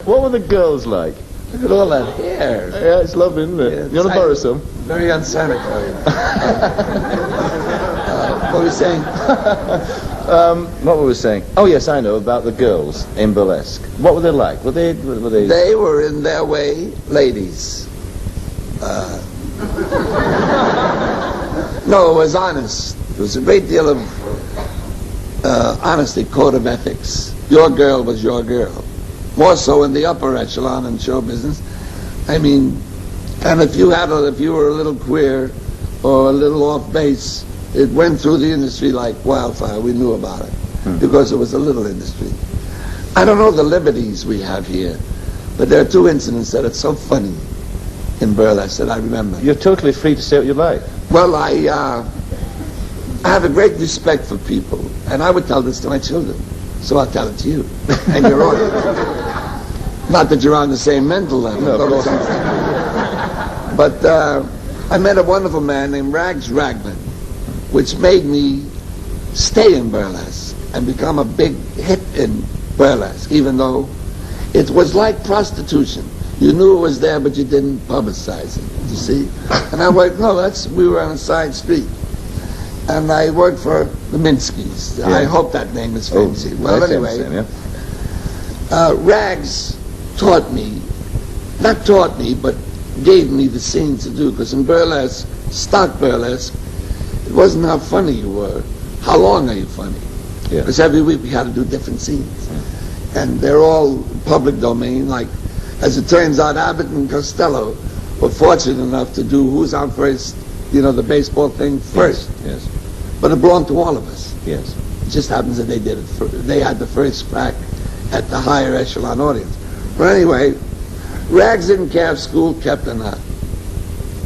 What were the girls like? Look at all that hair. Yeah, it's lovely, isn't it? Yeah, You want to borrow some? Very unsanitary. What were you saying? What were we saying? Oh, yes, I know, about the girls in burlesque. What were they like? Were they... They were, in their way, ladies. No, it was honest. There was a great deal of honesty, code of ethics. Your girl was your girl. More so in the upper echelon in show business. I mean, and if you were a little queer or a little off base, it went through the industry like wildfire. We knew about it because it was a little industry. I don't know the liberties we have here, but there are two incidents that are so funny in burlesque that I remember. You're totally free to say what you like. Well, I have a great respect for people, and I would tell this to my children, so I'll tell it to you and your audience. Not that you're on the same mental level. No, of course. But I met a wonderful man named Rags Ragman, which made me stay in burlesque and become a big hit in burlesque, even though it was like prostitution. You knew it was there, but you didn't publicize it, you see? And I worked, we were on a side street. And I worked for the Minskys. Yeah. I hope that name is famous. Well, anyway, name, Rags taught me, not taught me, but gave me the scene to do, because in burlesque, stock burlesque, it wasn't how funny you were, how long are you funny? Because every week we had to do different scenes. Yeah. And they're all public domain, like, as it turns out, Abbott and Costello were fortunate enough to do Who's On First, the baseball thing first. Yes. But it belonged to all of us. Yes. It just happens that they did it. They had the first crack at the higher echelon audience. But anyway, Rags didn't care if school kept or not.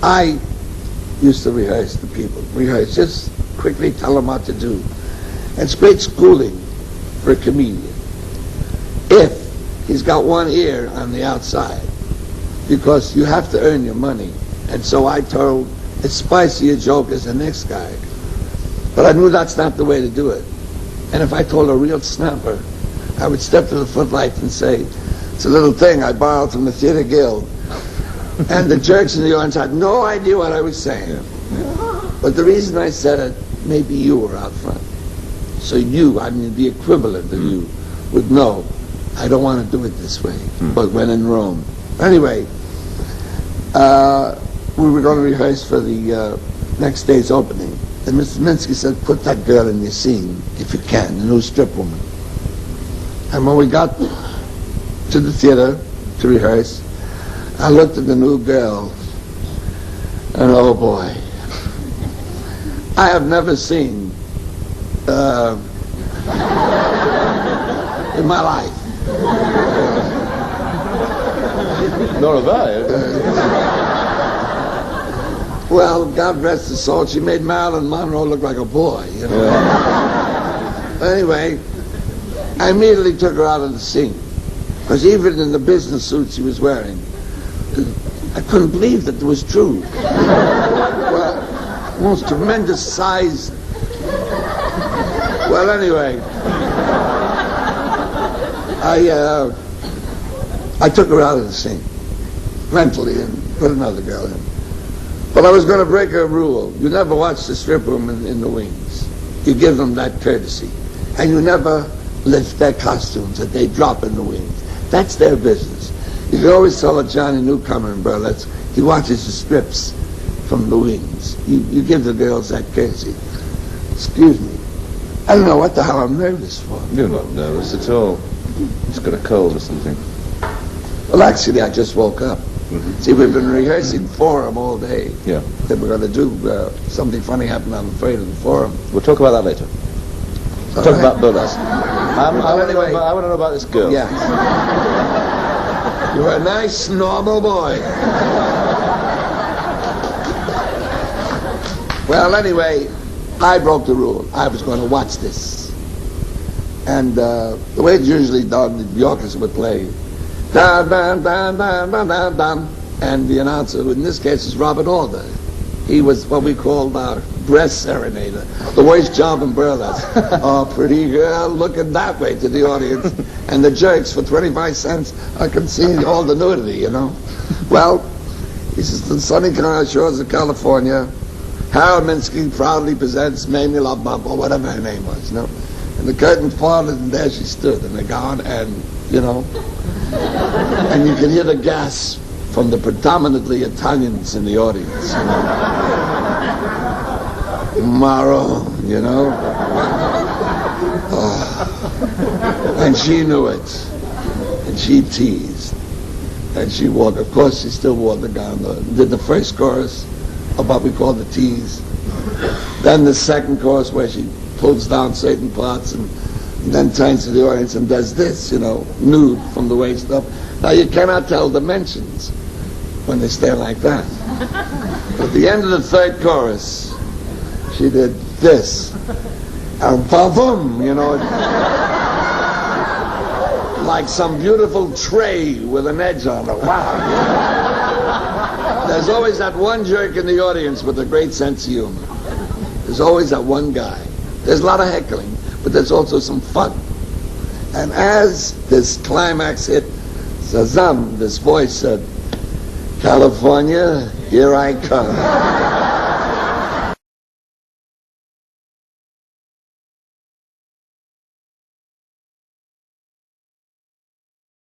I used to rehearse the people. Just quickly tell them what to do. It's great schooling for a comedian. If he's got one ear on the outside, because you have to earn your money. And so I told as spicy a joke as the next guy. But I knew that's not the way to do it. And if I told a real snapper, I would step to the footlights and say, it's a little thing I borrowed from the Theater Guild. And the jerks in the audience had no idea what I was saying. Yeah. But the reason I said it, maybe you were out front. So you, the equivalent of you, would know, I don't want to do it this way. But when in Rome. Anyway, we were going to rehearse for the next day's opening. And Mr. Minsky said, put that girl in your scene, if you can, the new strip woman. And when we got to the theater to rehearse, I looked at the new girl, and oh boy, I have never seen in my life. Nor have I. Well, God rest her soul, she made Marilyn Monroe look like a boy, Anyway, I immediately took her out of the scene. Because even in the business suit she was wearing, I couldn't believe that it was true. Well, most tremendous size. Well, anyway, I took her out of the scene, mentally, and put another girl in. But I was going to break a rule. You never watch the strip women in the wings. You give them that courtesy. And you never lift their costumes that they drop in the wings. That's their business. You can always tell a Johnny newcomer in burlesque, he watches the strips from the wings. You give the girls that courtesy. Excuse me. I don't know what the hell I'm nervous for. You're not nervous at all. Just got a cold or something. Well, actually, I just woke up. See, we've been rehearsing Forum all day. Yeah. Then we're going to do something funny happened, I'm afraid, in the Forum. We'll talk about that later. We'll talk about burlesque. I want to know about this girl. Yeah. You're a nice, normal boy. Well, anyway, I broke the rule. I was going to watch this. And the way it's usually done, the orchestra would play, dun, dun, dun, dun, dun, dun, dun, and the announcer, who in this case is Robert Alder. He was what we called our breast serenader, the worst job in burlesque. Oh, pretty girl, looking that way to the audience. And the jerks, for 25 cents, I can see all the nudity, you know. Well, he says, the sunny shores of California, Harold Minsky proudly presents Mamie La Bump, or whatever her name was, you know. And the curtain parted, and there she stood, and they're gone, and, you know, and you can hear the gasp from the predominantly Italians in the audience, you know. Maro, you know. Oh. And she knew it. And she teased. And she wore, of course, she still wore the gown. Did the first chorus of what we call the tease. Then the second chorus where she pulls down certain parts and then turns to the audience and does this, you know, nude from the waist up. Now you cannot tell dimensions when they stay like that. But at the end of the third chorus, she did this. And ba-boom, you know, like some beautiful tray with an edge on it. Wow. There's always that one jerk in the audience with a great sense of humor. There's always that one guy. There's a lot of heckling, but there's also some fun. And as this climax hit, Zazam, this voice said, California, here I come.